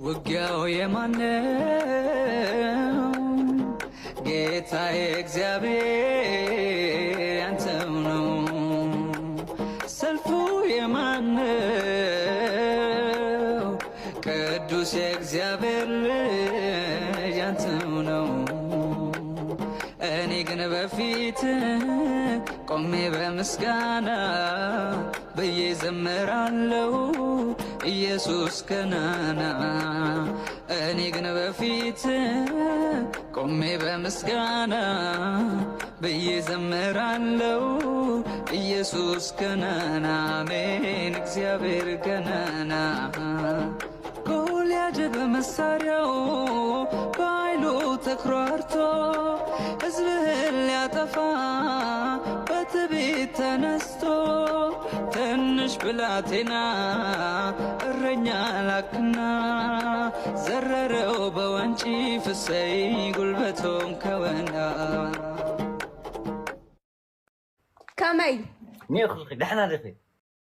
ውጊያው የማነው? ጌታዬ እግዚአብሔር ያንተው ነው። ሰልፉ የማነው? ቅዱስ የእግዚአብሔር ልጅ ያንተው ነው። እኔ ግን በፊት ቆሜ በምስጋና ብዬ ዘምራለሁ ኢየሱስ ገናና። እኔ ግን በፊት ቆሜ በምስጋና ብዬ ዘምራለሁ ኢየሱስ ገናና። አሜን እግዚአብሔር ገናና። ጎልያድ በመሳሪያው በኃይሉ ተኩራርቶ ሕዝብህን ሊያጠፋ በትዕቢት ተነስቶ ትንሽ ብላቴና እረኛ ላክና ዘረረው በወንጭፍ እሰይ ጉልበቶም ከወና ከመይ نيخ دحنا دفي